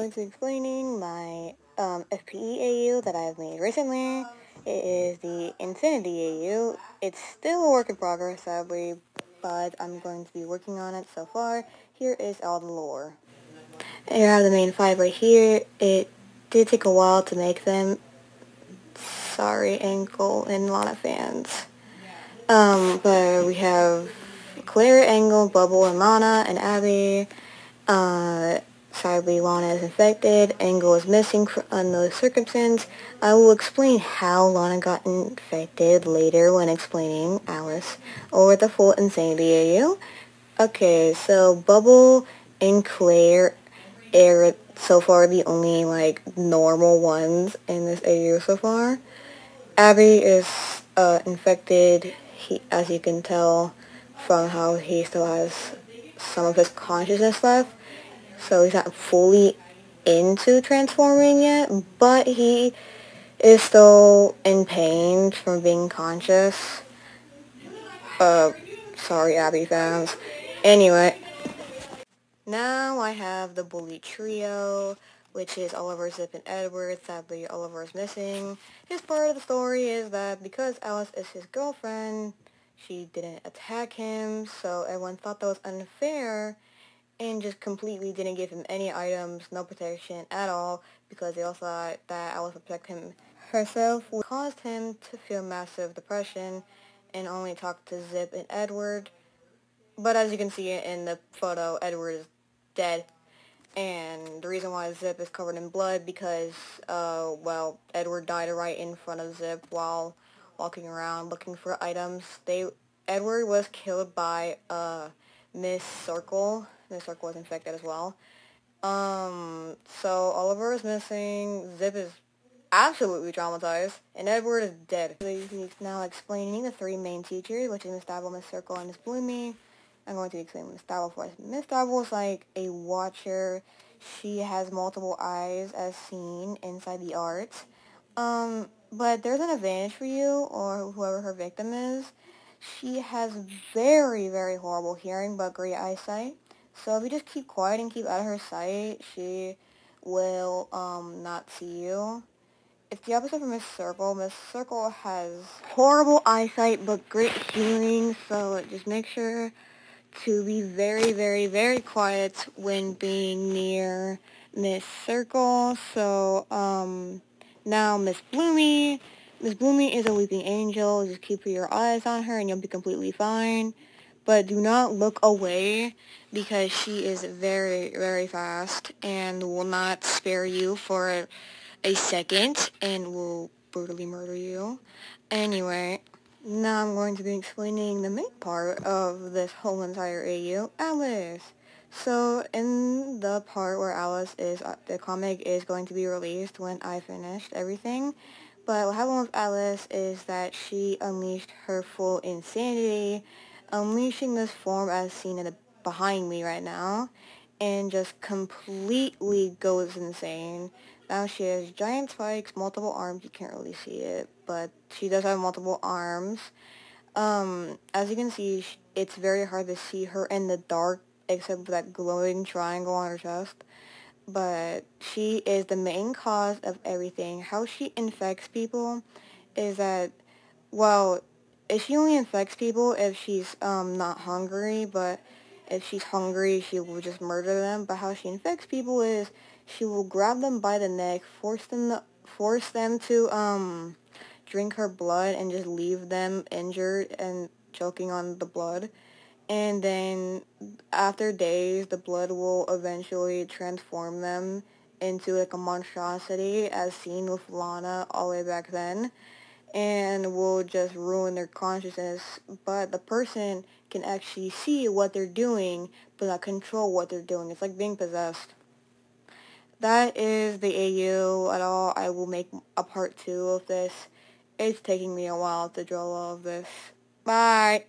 going to be explaining my FPE AU that I've made recently. It is the Infinity AU. It's still a work in progress, sadly, but I'm going to be working on it so far. Here is all the lore. Here I have the main five right here. It did take a while to make them. Sorry, Angle and a lot of fans. But we have Claire, Angle, Bubble, and Lana, and Abby. Sadly, Lana is infected. Angle is missing for unknown circumstance. I will explain how Lana got infected later when explaining Alice or the full Insanity AU. Okay, so Bubble and Claire are so far the only, normal ones in this AU so far. Abby is infected, as you can tell from how he still has some of his consciousness left. So he's not fully into transforming yet, but he is still in pain from being conscious. Sorry, Abby fans. Anyway, now I have the bully trio, which is Oliver, Zip, and Edward. Sadly, Oliver is missing. His part of the story is that because Alice is his girlfriend, she didn't attack him, so everyone thought that was unfair, and just completely didn't give him any items, no protection at all, because they all thought that Alice would protect him herself, which caused him to feel massive depression and only talk to Zip and Edward. But as you can see in the photo, Edward is dead, and the reason why Zip is covered in blood because, Edward died right in front of Zip while walking around looking for items. Edward was killed by, Miss Circle. Miss Circle was infected as well. So Oliver is missing, Zip is absolutely traumatized, and Edward is dead. He's now explaining the three main teachers, which is Miss Dabble, Miss Circle, and Miss Bloomy. I'm going to explain Miss Dabble first. Miss Dabble is like a watcher. She has multiple eyes as seen inside the art. But there's an advantage for you, or whoever her victim is. She has very, very horrible hearing, but great eyesight. So if you just keep quiet and keep out of her sight, she will, not see you. It's the opposite from Miss Circle. Miss Circle has horrible eyesight, but great hearing, so just make sure to be very, very, very quiet when being near Miss Circle. So, now Miss Bloomy. Miss Bloomy is a weeping angel. Just keep your eyes on her and you'll be completely fine. But do not look away because she is very, very fast and will not spare you for a second and will brutally murder you. Anyway, now I'm going to be explaining the main part of this whole entire AU, Alice. So, in the part where Alice is, the comic is going to be released when I finished everything. But what happened with Alice is that she unleashed her full insanity, unleashing this form as seen behind me right now, and just completely goes insane. Now she has giant spikes, multiple arms, you can't really see it, but she does have multiple arms. As you can see, it's very hard to see her in the dark, except for that glowing triangle on her chest. But she is the main cause of everything. How she infects people is that, she only infects people if she's, not hungry, but if she's hungry, she will just murder them. But how she infects people is she will grab them by the neck, force them to drink her blood, and just leave them injured and choking on the blood. And then after days, the blood will eventually transform them into like a monstrosity, as seen with Lana all the way back then, and will just ruin their consciousness. But the person can actually see what they're doing, but not control what they're doing. It's like being possessed. That is the AU at all. I will make a part 2 of this. It's taking me a while to draw all of this. Bye!